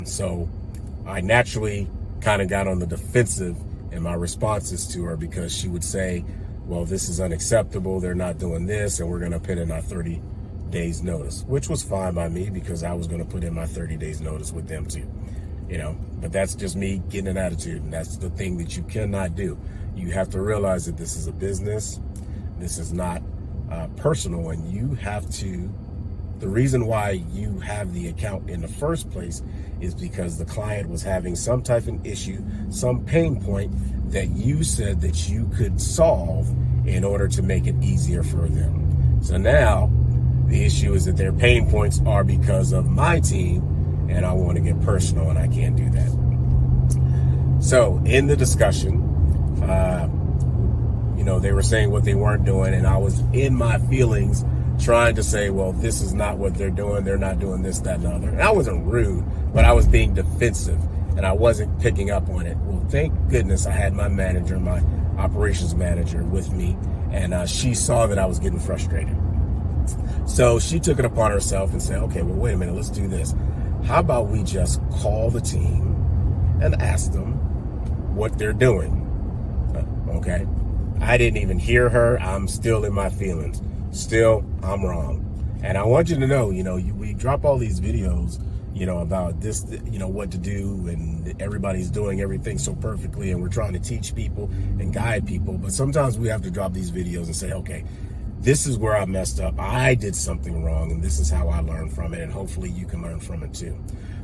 So I naturally kind of got on the defensive in my responses to her, because she would say, well, this is unacceptable, they're not doing this, and we're going to put in our 30 days notice, which was fine by me because I was going to put in my 30 days notice with them too, but that's just me getting an attitude. And that's the thing that you cannot do. You have to realize that this is a business. This is not personal, and you have to, the reason why you have the account in the first place is because the client was having some type of issue, some pain point that you said that you could solve in order to make it easier for them. So now the issue is that their pain points are because of my team, and I want to get personal, and I can't do that. So in the discussion, they were saying what they weren't doing, and I was in my feelings trying to say, well, this is not what they're doing. They're not doing this, that, and the other. And I wasn't rude, but I was being defensive, and I wasn't picking up on it. Well, thank goodness I had my manager, my operations manager with me, and she saw that I was getting frustrated. So she took it upon herself and said, okay, well, wait a minute, let's do this. How about we just call the team and ask them what they're doing? Okay. I didn't even hear her. I'm still in my feelings. Still, I'm wrong. And I want you to know, we drop all these videos, about this, what to do, and everybody's doing everything so perfectly, and we're trying to teach people and guide people. But sometimes we have to drop these videos and say, okay, this is where I messed up. I did something wrong, and this is how I learned from it, and hopefully you can learn from it too.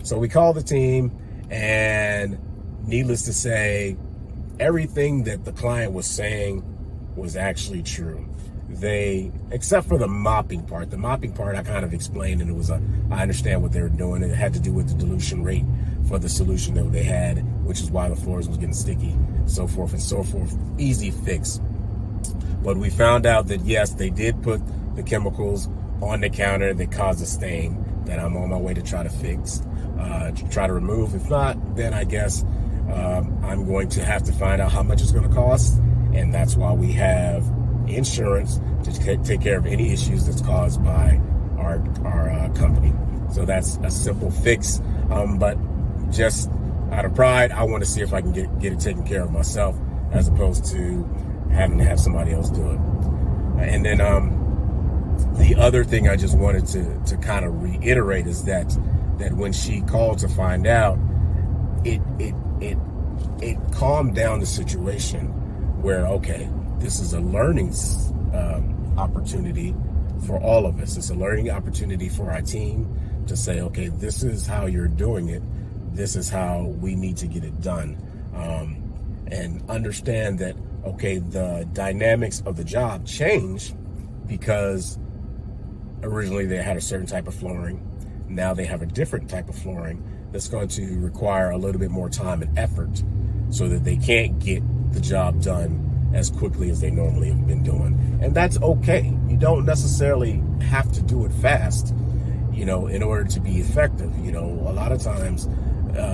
So we called the team, and needless to say, everything that the client was saying was actually true. Except for the mopping part. The mopping part I kind of explained, and it was I understand what they were doing. It had to do with the dilution rate for the solution that they had, which is why the floors was getting sticky, so forth and so forth. Easy fix. But we found out that yes, they did put the chemicals on the counter that caused a stain that I'm on my way to try to fix, to try to remove. If not, then I guess I'm going to have to find out how much it's going to cost, and that's why we have insurance to take care of any issues that's caused by our company. So that's a simple fix, but just out of pride, I want to see if I can get it taken care of myself, as opposed to having to have somebody else do it. And then the other thing I just wanted to kind of reiterate is that when she called to find out, it calmed down the situation where, okay, this is a learning opportunity for all of us. It's a learning opportunity for our team to say, okay, this is how you're doing it. This is how we need to get it done. And understand that, okay, the dynamics of the job changed because originally they had a certain type of flooring. Now they have a different type of flooring that's going to require a little bit more time and effort, so that they can't get the job done as quickly as they normally have been doing. And that's okay. You don't necessarily have to do it fast, in order to be effective. A lot of times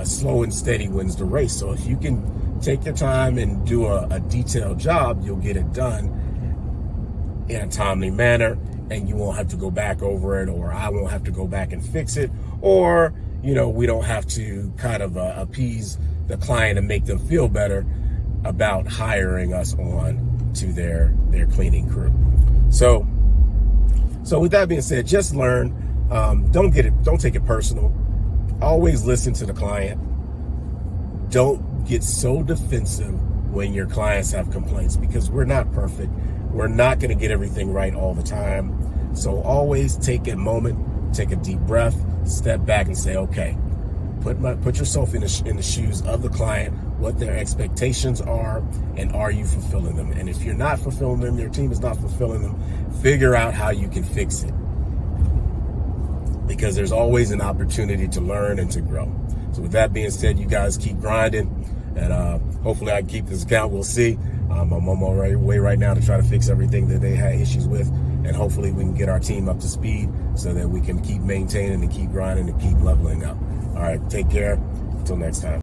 slow and steady wins the race. So if you can take your time and do a detailed job, you'll get it done in a timely manner, and you won't have to go back over it, or I won't have to go back and fix it, or we don't have to kind of appease the client and make them feel better about hiring us on to their cleaning crew. So with that being said, just learn. Don't take it personal. Always listen to the client. Don't get so defensive when your clients have complaints, because we're not perfect. We're not going to get everything right all the time. So always take a moment, take a deep breath, step back and say, okay, put yourself in the shoes of the client, what their expectations are, and are you fulfilling them? And if you're not fulfilling them, your team is not fulfilling them, figure out how you can fix it. Because there's always an opportunity to learn and to grow. So with that being said, you guys keep grinding, and hopefully I can keep this account. We'll see. I'm on my way right now to try to fix everything that they had issues with, and hopefully we can get our team up to speed so that we can keep maintaining and keep grinding and keep leveling up. All right, take care. Until next time.